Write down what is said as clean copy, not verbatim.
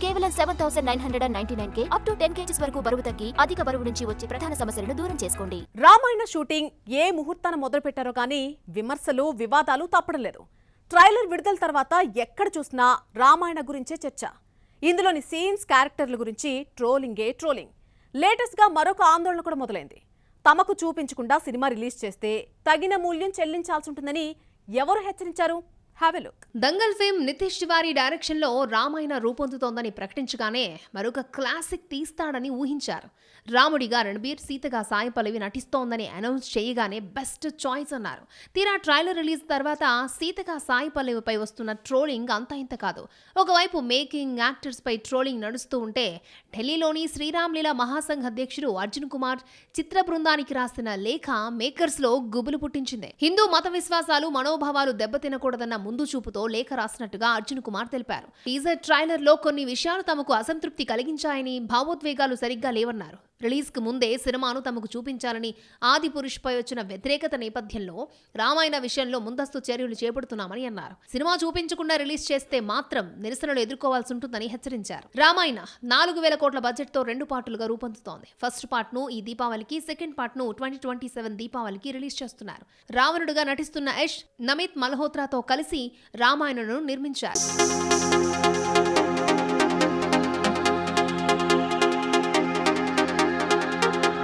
కేవలం 7,999K up to 10 kgs వరకు బరువు తగ్గి అధిక బరువు నుంచి వచ్చే ప్రధాన సమస్యలను దూరం చేసుకోండి. రామాయణ షూటింగ్ ఏ ముహూర్తాన మొదలు పెట్టారో కానీ విమర్శలు వివాదాలు తప్పడం లేదు. ట్రైలర్ విడుదల తర్వాత ఎక్కడ చూసినా రామాయణ గురించే చర్చ. ఇందులోని సీన్స్, క్యారెక్టర్ల గురించి ట్రోలింగ్. లేటెస్ట్గా మరొక ఆందోళన కూడా మొదలైంది. తమకు చూపించకుండా సినిమా రిలీజ్ చేస్తే తగిన మూల్యం చెల్లించాల్సి ఉంటుందని ఎవరు హెచ్చరించారు? Have a look. Dangal fame Nitish Tiwari direction లో రామాయణ రూపొందుతోందని ప్రకటించగానే మరొక క్లాసిక్ తీస్తాడని ఊహించారు. రాముడిగా రణబీర్, సీతగా సాయి పల్లవి నటిస్తోందని అనౌన్స్ చేయగానే బెస్ట్ చాయిస్ అన్నారు. తీరా ట్రైలర్ రిలీజ్ తర్వాత సీతగా సాయి పల్లవిపై వస్తున్న ట్రోలింగ్ అంతా ఇంత కాదు. ఒకవైపు మేకింగ్, యాక్టర్స్ పై ట్రోలింగ్ నడుస్తూ ఉంటే ఢిల్లీలోని శ్రీరామ్ లీలా మహాసంఘ్ అధ్యక్షుడు అర్జున్ కుమార్ చిత్ర బృందానికి రాసిన లేఖ మేకర్స్ లో గుబులు పుట్టించింది. హిందూ మత విశ్వాసాలు, మనోభావాలు దెబ్బతినకూడదన్న ముందు చూపుతో లేఖ రాసినట్టుగా అర్జున్ కుమార్ తెలిపారు. టీజర్ ట్రైలర్ లో కొన్ని విషయాలు తమకు అసంతృప్తి కలిగించాయని, భావోద్వేగాలు సరిగ్గా లేవన్నారు. రిలీజ్ కు ముందే సినిమాను తమకు చూపించాలని ఆదిపురుష్ పై వచ్చిన వ్యతిరేకత నేపథ్యంలో రామాయణ విషయంలో ముందస్తు చర్యలు చేపడుతున్నామని అన్నారు. సినిమా చూపించకుండా రిలీజ్ చేస్తే మాత్రం నిరసనలు ఎదుర్కోవాల్సి ఉంటుందని హెచ్చరించారు. రామాయణ 4,000 కోట్ల బడ్జెట్ తో 2 పార్టులుగా రూపొందుతోంది. ఫస్ట్ పార్ట్ ను ఈ దీపావళికి, సెకండ్ పార్ట్ ను 2027 దీపావళికి రిలీజ్ చేస్తున్నారు. రావణుడిగా నటిస్తున్న యష్, నమిత్ మల్హోత్రాతో కలిసి రామాయణను నిర్మించారు.